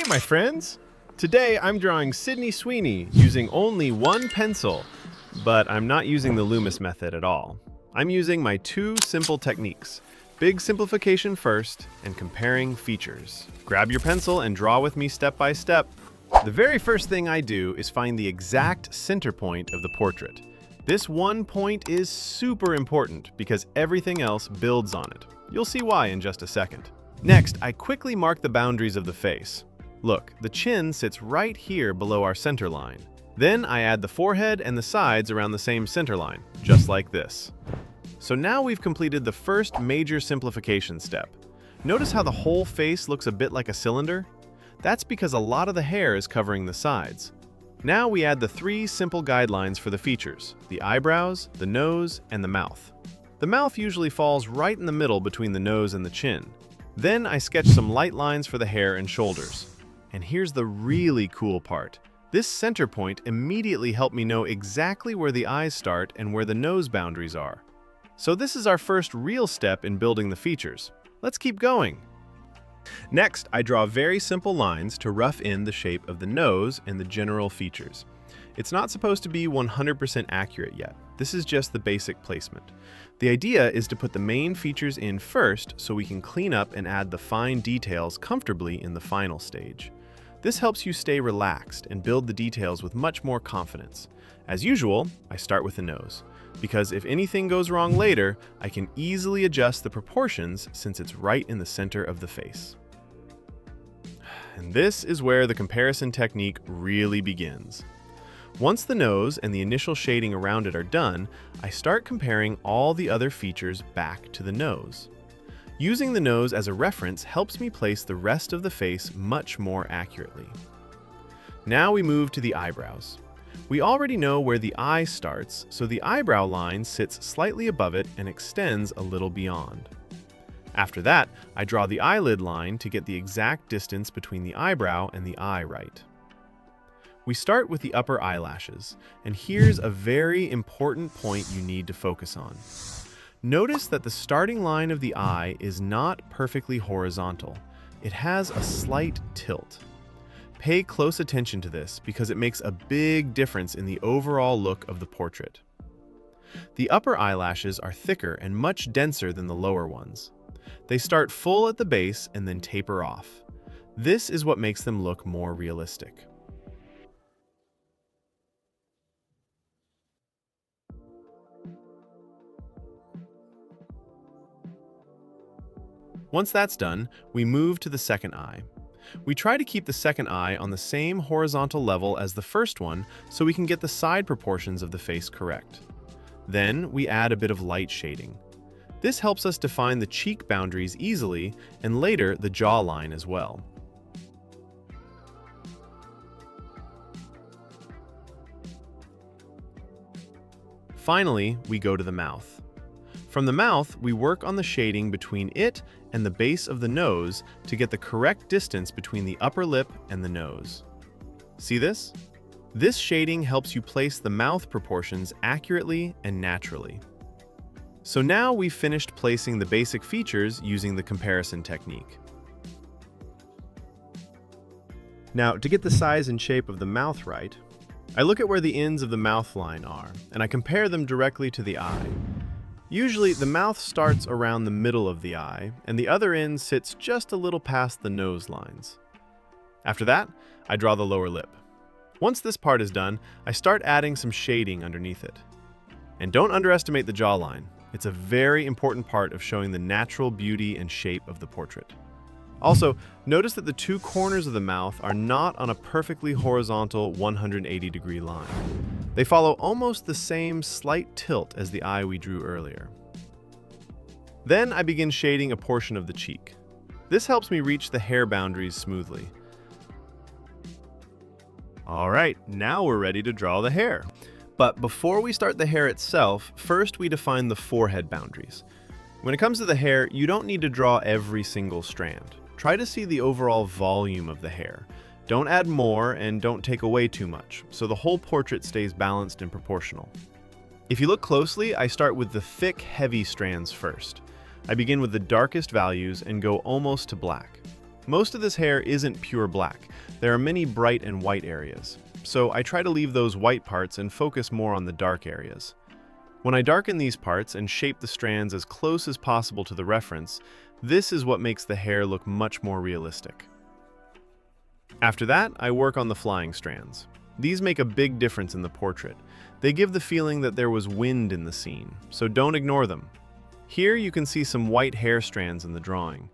my friends! Today I'm drawing Sydney Sweeney using only one pencil, but I'm not using the Loomis method at all. I'm using my two simple techniques, big simplification first and comparing features. Grab your pencil and draw with me step by step. The very first thing I do is find the exact center point of the portrait. This one point is super important because everything else builds on it. You'll see why in just a second. Next, I quickly mark the boundaries of the face. Look, the chin sits right here below our center line. Then I add the forehead and the sides around the same center line, just like this. So now we've completed the first major simplification step. Notice how the whole face looks a bit like a cylinder? That's because a lot of the hair is covering the sides. Now we add the three simple guidelines for the features: the eyebrows, the nose, and the mouth. The mouth usually falls right in the middle between the nose and the chin. Then I sketch some light lines for the hair and shoulders. And here's the really cool part. This center point immediately helped me know exactly where the eyes start and where the nose boundaries are. So this is our first real step in building the features. Let's keep going. Next, I draw very simple lines to rough in the shape of the nose and the general features. It's not supposed to be 100% accurate yet. This is just the basic placement. The idea is to put the main features in first so we can clean up and add the fine details comfortably in the final stage. This helps you stay relaxed and build the details with much more confidence. As usual, I start with the nose, because if anything goes wrong later, I can easily adjust the proportions since it's right in the center of the face. And this is where the comparison technique really begins. Once the nose and the initial shading around it are done, I start comparing all the other features back to the nose. Using the nose as a reference helps me place the rest of the face much more accurately. Now we move to the eyebrows. We already know where the eye starts, so the eyebrow line sits slightly above it and extends a little beyond. After that, I draw the eyelid line to get the exact distance between the eyebrow and the eye right. We start with the upper eyelashes, and here's a very important point you need to focus on. Notice that the starting line of the eye is not perfectly horizontal. It has a slight tilt. Pay close attention to this because it makes a big difference in the overall look of the portrait. The upper eyelashes are thicker and much denser than the lower ones. They start full at the base and then taper off. This is what makes them look more realistic. Once that's done, we move to the second eye. We try to keep the second eye on the same horizontal level as the first one so we can get the side proportions of the face correct. Then we add a bit of light shading. This helps us define the cheek boundaries easily and later the jawline as well. Finally, we go to the mouth. From the mouth, we work on the shading between it and the base of the nose to get the correct distance between the upper lip and the nose. See this? This shading helps you place the mouth proportions accurately and naturally. So now we've finished placing the basic features using the comparison technique. Now, to get the size and shape of the mouth right, I look at where the ends of the mouth line are, and I compare them directly to the eye. Usually, the mouth starts around the middle of the eye, and the other end sits just a little past the nose lines. After that, I draw the lower lip. Once this part is done, I start adding some shading underneath it. And don't underestimate the jawline. It's a very important part of showing the natural beauty and shape of the portrait. Also, notice that the two corners of the mouth are not on a perfectly horizontal 180-degree line. They follow almost the same slight tilt as the eye we drew earlier. Then I begin shading a portion of the cheek. This helps me reach the hair boundaries smoothly. All right, now we're ready to draw the hair. But before we start the hair itself, first we define the forehead boundaries. When it comes to the hair, you don't need to draw every single strand. Try to see the overall volume of the hair. Don't add more and don't take away too much, so the whole portrait stays balanced and proportional. If you look closely, I start with the thick, heavy strands first. I begin with the darkest values and go almost to black. Most of this hair isn't pure black. There are many bright and white areas. So I try to leave those white parts and focus more on the dark areas. When I darken these parts and shape the strands as close as possible to the reference, this is what makes the hair look much more realistic. After that, I work on the flying strands. These make a big difference in the portrait. They give the feeling that there was wind in the scene, so don't ignore them. Here you can see some white hair strands in the drawing.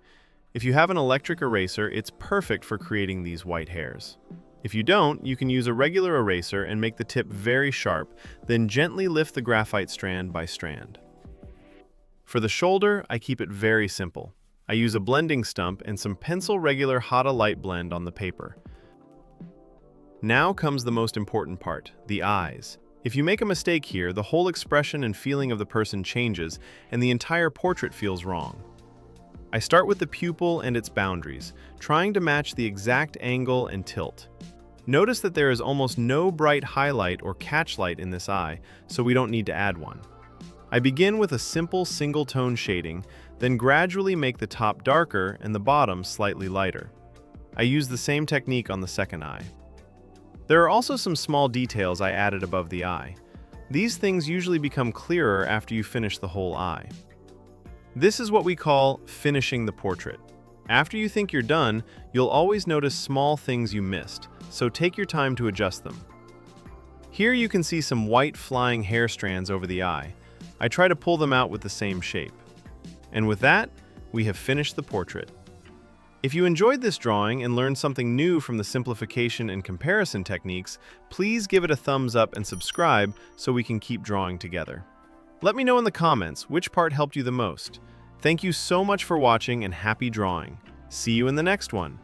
If you have an electric eraser, it's perfect for creating these white hairs. If you don't, you can use a regular eraser and make the tip very sharp, then gently lift the graphite strand by strand. For the shoulder, I keep it very simple. I use a blending stump and some pencil regular Hada light blend on the paper. Now comes the most important part, the eyes. If you make a mistake here, the whole expression and feeling of the person changes, and the entire portrait feels wrong. I start with the pupil and its boundaries, trying to match the exact angle and tilt. Notice that there is almost no bright highlight or catch light in this eye, so we don't need to add one. I begin with a simple single-tone shading, then gradually make the top darker and the bottom slightly lighter. I use the same technique on the second eye. There are also some small details I added above the eye. These things usually become clearer after you finish the whole eye. This is what we call finishing the portrait. After you think you're done, you'll always notice small things you missed, so take your time to adjust them. Here you can see some white flying hair strands over the eye. I try to pull them out with the same shape. And with that, we have finished the portrait. If you enjoyed this drawing and learned something new from the simplification and comparison techniques, please give it a thumbs up and subscribe so we can keep drawing together. Let me know in the comments which part helped you the most. Thank you so much for watching and happy drawing. See you in the next one.